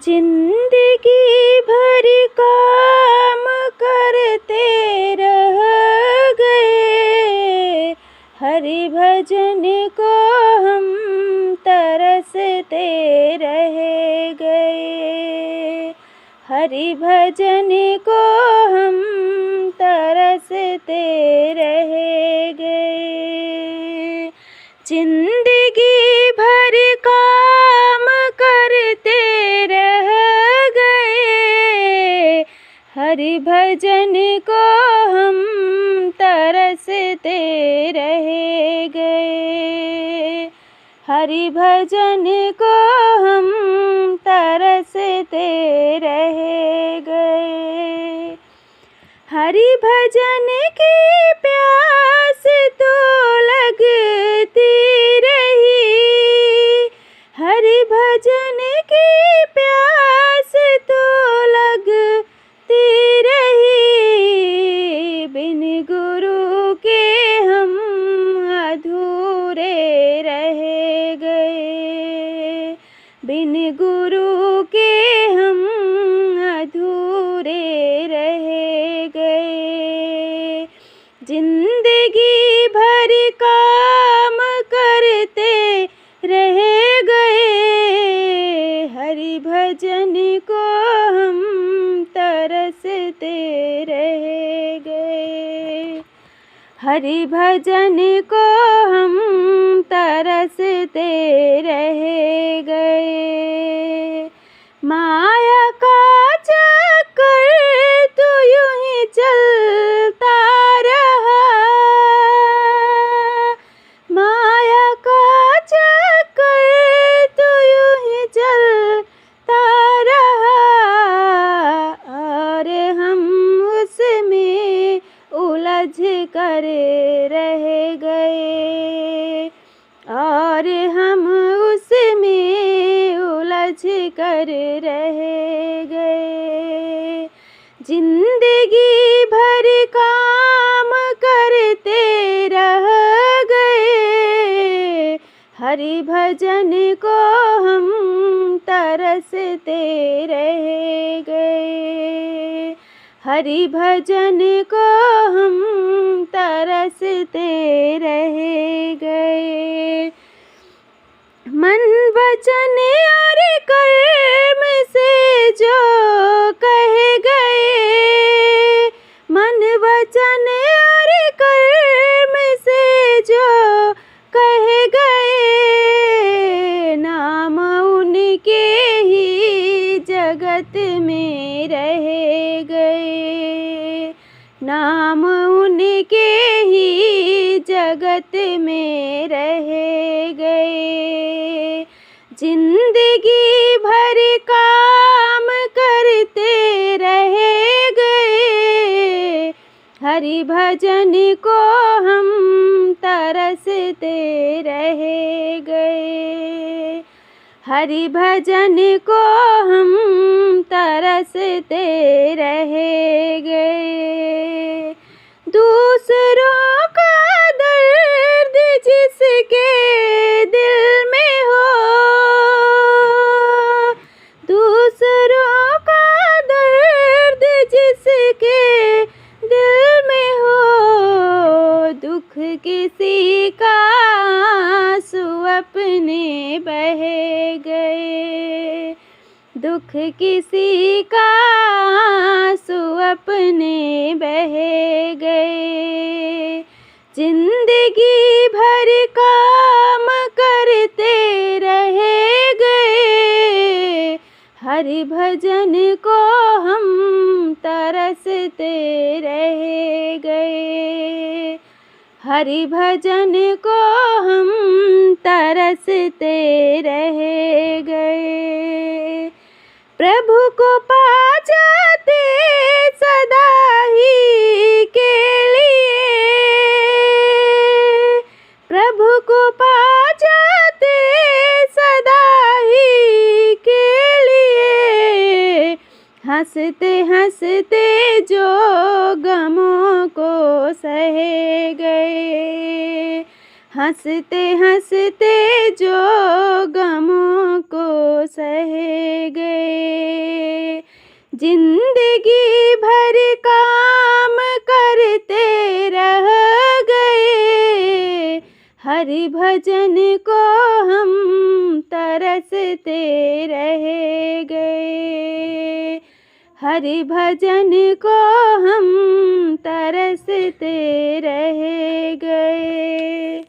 जिंदगी भर काम करते रह गए, हरि भजन को हम तरसते रह गए, हरि भजन को हम तरसते रह गए। जिंदगी भर काम करते रह गए, हरि भजन को हम तरसते रह गए, हरि भजन को हम तरसते रह गए। हरि भजन की प्यास तो लगती रही, हरि भजन की प्यास तो लगती रही, बिन गुरु के हम अधूरे रह गए, बिन गुरु के हम अधूरे रह गए। जिंदगी भर काम करते रह गए, हरि भजन को हम तरसते रह गए, हरि भजन को हम तरसते रह गए। माया का चक्कर तो यूं ही चलता रहा, माया का चक्कर तो यूं ही चलता रहा, और हम उसमें उलझ कर रह गए, और हम उसमें उलझ कर रह गए। जिंदगी भर काम करते रह गए, हरि भजन को हम तरसते रह गए, हरि भजन को हम तरसते रह गए। मन वचन और कर्म से जो कह गए, मन वचन और कर्म से जो कह गए, नाम उनके ही जगत में रह गए, नाम उनके ही जगत में रह गए। जिंदगी भर काम करते रह गए, हरि भजन को हम तरसते रह गए, हरि भजन को हम तरसते रह गए। दूसरों का दर्द जिसके दिल में हो, दूसरों का दर्द जिसके दिल में हो, दुख किसी का आंसू अपने बह गए, दुख किसी का आंसू अपने बह गए। जिंदगी भर काम करते रह गए, हरि भजन को हम तरसते रह गए, हरि भजन को हम तरसते रह गए। प्रभु को पा जाते सदा ही के लिए, प्रभु को पा जाते सदा ही के लिए, हंसते हंसते जो गमों को सह गए, हंसते हंसते जो गमों को सह गए। जिंदगी भर काम करते रह गए, हरि भजन को हम तरसते रह गए, हरि भजन को हम तरसते रह गए।